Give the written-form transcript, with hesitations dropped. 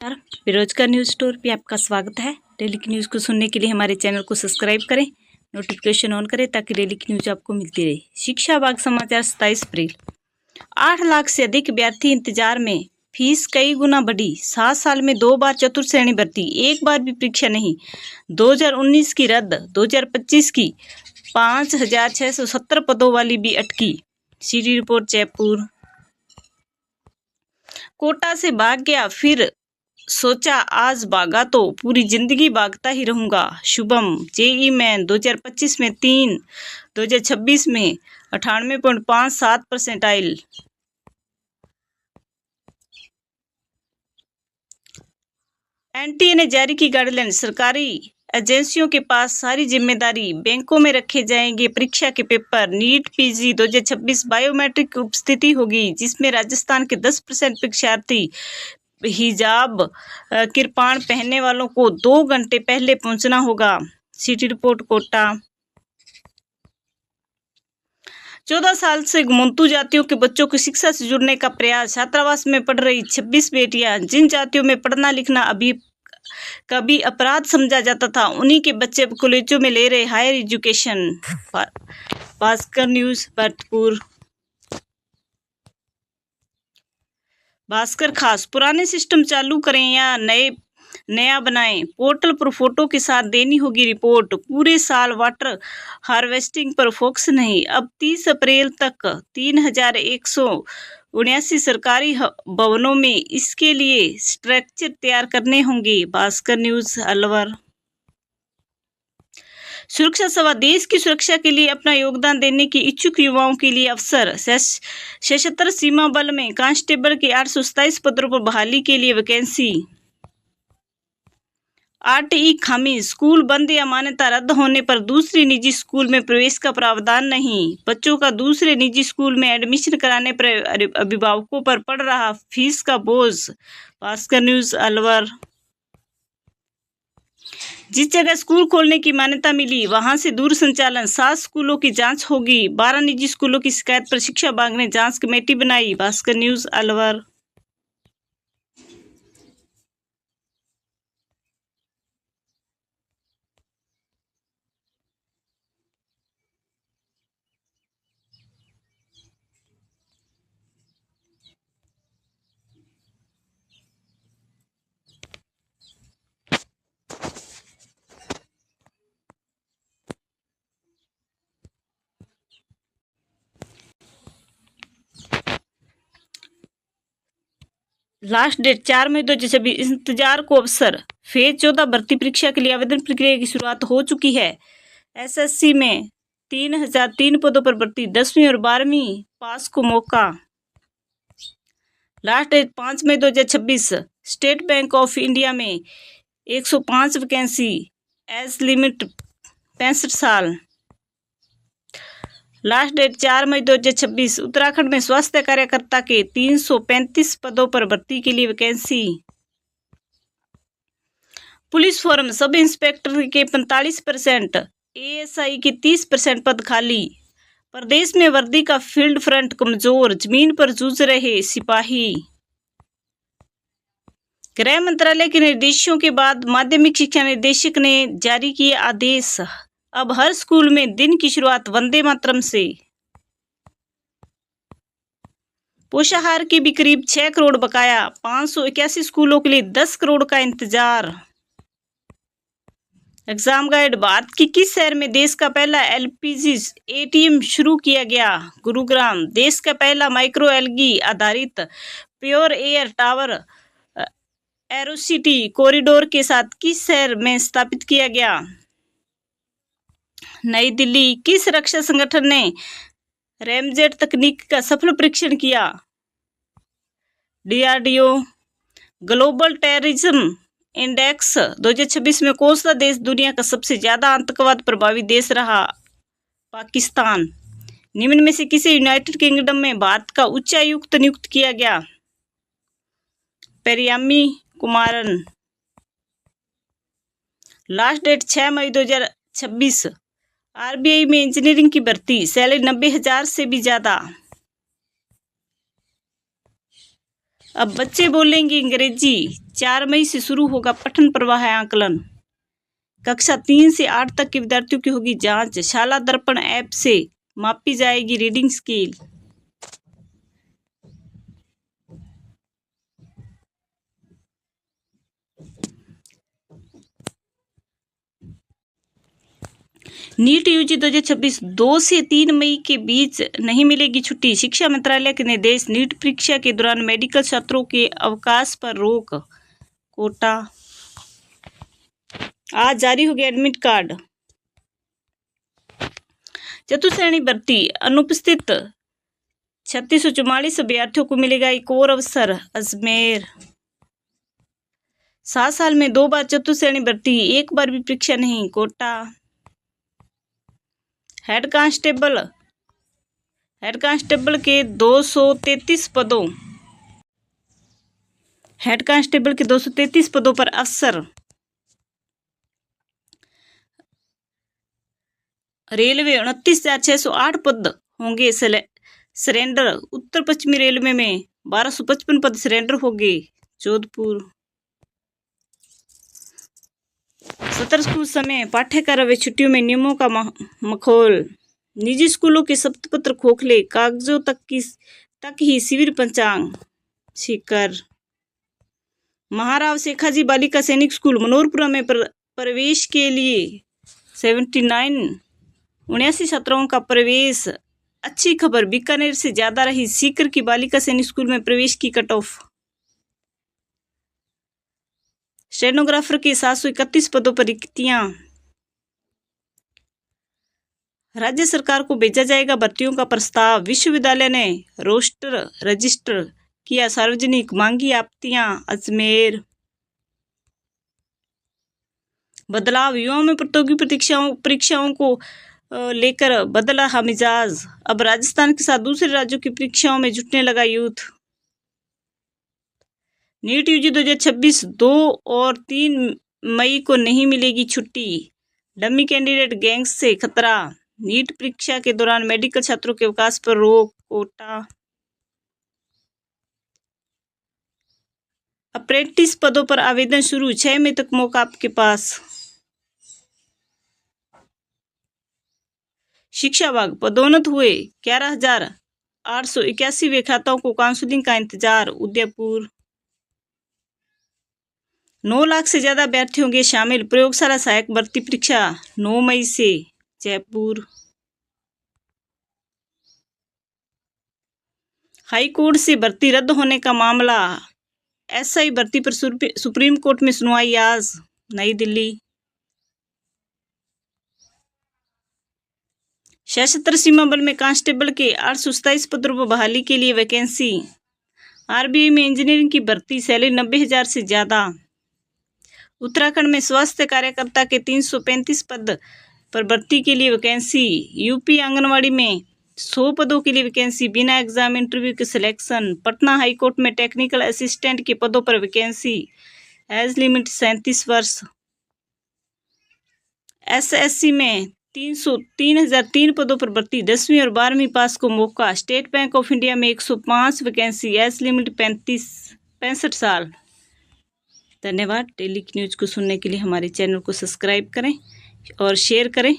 नमस्कार, बेरोजगार news store पे आपका स्वागत है। डेली की न्यूज़ को सुनने के लिए हमारे चैनल को सब्सक्राइब करें, नोटिफिकेशन ऑन करें ताकि डेली की न्यूज़ आपको मिलती रहे। शिक्षा विभाग समाचार 27 अप्रैल। 8 लाख से अधिक विद्यार्थी इंतजार में, फीस कई गुना बढ़ी। 7 साल में 2 बार चतुर्थ श्रेणी भर्ती, एक बार भी परीक्षा नहीं। 2019 की रद्द, 2025 की 5,670 पदों वाली भी अटकी। CD report Jaipur. कोटा से भाग गया, फिर सोचा आज भागा तो पूरी जिंदगी भागता ही रहूंगा। शुभम। जेई मेन 2025 में 3, 2026 में 98.57 परसेंटाइल। एनटीए ने जारी की गाइडलाइन, सरकारी एजेंसियों के पास सारी जिम्मेदारी, बैंकों में रखे जाएंगे परीक्षा के पेपर। नीट पीजी 2026 बायोमेट्रिक उपस्थिति होगी, जिसमें राजस्थान के 10% परीक्षार्थी हिजाब किरपान पहनने वालों को 2 घंटे पहले पहुंचना होगा। City report Kota. 14 साल से घुमंतू जातियों के बच्चों की शिक्षा से जुड़ने का प्रयास। छात्रावास में पढ़ रही 26 बेटियां। जिन जातियों में पढ़ना लिखना अभी कभी अपराध समझा जाता था, उन्हीं के बच्चे कॉलेजों में ले रहे higher education. Bhaskar news Bharatpur. Bhaskar खास, पुराने सिस्टम चालू करें या नया बनाएं। पोर्टल पर फोटो के साथ देनी होगी रिपोर्ट। पूरे साल वाटर हार्वेस्टिंग पर फोकस नहीं। अब 30 अप्रैल तक 3,179 सरकारी भवनों में इसके लिए स्ट्रक्चर तैयार करने होंगे। भास्कर न्यूज अलवर। सुरक्षा सभा, देश की सुरक्षा के लिए अपना योगदान देने के इच्छुक युवाओं के लिए अवसर। सशस्त्र सीमा बल में कांस्टेबल के 827 पदों पर बहाली के लिए वैकेंसी। आरटीई खामी, स्कूल बंद या मान्यता रद्द होने पर दूसरे निजी स्कूल में प्रवेश का प्रावधान नहीं। बच्चों का दूसरे निजी स्कूल में एडमिशन कराने पर अभिभावकों पर पड़ रहा फीस का बोझ। भास्कर न्यूज अलवर। जिस जगह स्कूल खोलने की मान्यता मिली, वहां से दूर संचालन। 7 स्कूलों की जांच होगी। 12 निजी स्कूलों की शिकायत पर शिक्षा विभाग ने जांच कमेटी बनाई। Bhaskar news Alwar. Last date 4 मई 2026। इंतजार को अवसर। फेज 14 भर्ती परीक्षा के लिए आवेदन प्रक्रिया की शुरुआत हो चुकी है। एसएससी में 3,003 पदों पर भर्ती। 10वीं और 12वीं पास को मौका। लास्ट डेट 5 मई 2026। स्टेट बैंक ऑफ इंडिया में 105 वैकेंसी। एज लिमिट 65 साल। लास्ट डेट 4 मई 2026। उत्तराखंड में स्वास्थ्य कार्यकर्ता के 335 पदों पर भर्ती के लिए vacancy. Police forum, sub inspector के 45%, एएसआई के 30% पद खाली। प्रदेश में वर्दी का फील्ड फ्रंट कमजोर, जमीन पर जूझ रहे सिपाही। गृह मंत्रालय के निर्देशों के बाद माध्यमिक शिक्षा निदेशक ने जारी किए आदेश। अब हर स्कूल में दिन की शुरुआत वंदे मातरम से। पोषाहार के भी करीब 6 करोड़ बकाया। 581 स्कूलों के लिए 10 करोड़ का इंतजार। एग्जाम गाइड, भारत के किस शहर में देश का पहला एलपीजी एटीएम शुरू किया गया? गुरुग्राम। देश का पहला माइक्रो एलगी आधारित pure air tower Aerocity corridor के साथ किस शहर में स्थापित किया गया? नई दिल्ली। किस रक्षा संगठन ने रैमजेट तकनीक का सफल परीक्षण किया? डीआरडीओ। ग्लोबल टेररिज्म इंडेक्स 2026 में कौन सा देश दुनिया का सबसे ज्यादा आतंकवाद प्रभावी देश रहा? पाकिस्तान। निम्न में से किसे यूनाइटेड किंगडम में भारत का उच्चायुक्त नियुक्त किया गया? पेरियामी कुमारन। लास्ट डेट 6 मई 2026। आरबीआई में इंजीनियरिंग की भर्ती, सैलरी 90,000 से भी ज्यादा। अब बच्चे बोलेंगे अंग्रेजी। 4 मई से शुरू होगा पठन प्रवाह आकलन। कक्षा 3 से 8 तक के विद्यार्थियों की होगी जांच। शाला दर्पण ऐप से मापी जाएगी रीडिंग स्किल। नीट यूजी 2026 2 से 3 मई के बीच नहीं मिलेगी छुट्टी। शिक्षा मंत्रालय के निर्देश। नीट परीक्षा के दौरान मेडिकल छात्रों के अवकाश पर रोक। कोटा। आज जारी हो गया एडमिट कार्ड। चतुर्थ श्रेणी भर्ती अनुपस्थित 3644 अभ्यर्थियों को मिलेगा एक और अवसर। अजमेर। 7 साल में 2 बार चतुर्थ श्रेणी भर्ती, 1 बार भी परीक्षा नहीं। कोटा। हेड कांस्टेबल के 233 पदों पर अफसर। रेलवे 29,608 पद होंगे सरेंडर। उत्तर पश्चिमी रेलवे में 1255 पद सरेंडर होंगे। जोधपुर। सत्र स्कूल समय पाठ्यक्रम व छुट्टियों में नियमों का मखौल। निजी स्कूलों के शपथपत्र खोखले, कागजों तक ही शिविर पंचांग। सीकर। महाराव शेखाजी बालिका सैनिक स्कूल मनोरपुरा में प्रवेश के लिए 79 छात्राओं का प्रवेश। अच्छी खबर, बीकानेर से ज्यादा रही सीकर की बालिका सैनिक स्कूल में प्रवेश की कट ऑफ। स्टेनोग्राफर के 731 पदों पर रिक्तियां। राज्य सरकार को भेजा जाएगा भर्तियों का प्रस्ताव। विश्वविद्यालय ने रोस्टर रजिस्टर किया सार्वजनिक, मांगी आपत्तियां। अजमेर। बदलाव, युवाओं में प्रतियोगी परीक्षाओं को लेकर बदला मिजाज। अब राजस्थान के साथ दूसरे राज्यों की परीक्षाओं में जुटने लगा यूथ। नीट यूजी 2026 2 और 3 मई को नहीं मिलेगी छुट्टी। डमी कैंडिडेट गैंग्स से खतरा। नीट परीक्षा के दौरान मेडिकल छात्रों के अवकाश पर रोक। कोटा। अप्रेंटिस पदों पर आवेदन शुरू। 6 मई तक मौका आपके पास। शिक्षा विभाग पदोन्नत हुए 11,881 खाताओं को काउंसलिंग का इंतजार। उदयपुर। 9 लाख से ज्यादा अभ्यर्थी होंगे शामिल। प्रयोगशाला सहायक भर्ती परीक्षा 9 मई से। जयपुर। हाई कोर्ट से भर्ती रद्द होने का मामला। एसआई भर्ती पर सुप्रीम कोर्ट में सुनवाई आज। नई दिल्ली। सशस्त्र सीमा बल में कांस्टेबल के 827 पदों पर बहाली के लिए वैकेंसी। आरबीआई में इंजीनियरिंग की भर्ती सैलरी 90,000 से ज्यादा। उत्तराखंड में स्वास्थ्य कार्यकर्ता के 335 पद पर भर्ती के लिए वैकेंसी। यूपी आंगनवाड़ी में 100 पदों के लिए वैकेंसी, बिना एग्जाम इंटरव्यू के सिलेक्शन। पटना हाईकोर्ट में टेक्निकल असिस्टेंट के पदों पर वैकेंसी, एज लिमिट 37 वर्ष। एसएससी में 3,003 पदों पर भर्ती, 10वीं और 12वीं पास को मौका। स्टेट बैंक ऑफ इंडिया में 105 वैकेंसी, एज लिमिट 65 साल। धन्यवाद। डेली न्यूज को सुनने के लिए हमारे चैनल को सब्सक्राइब करें और शेयर करें।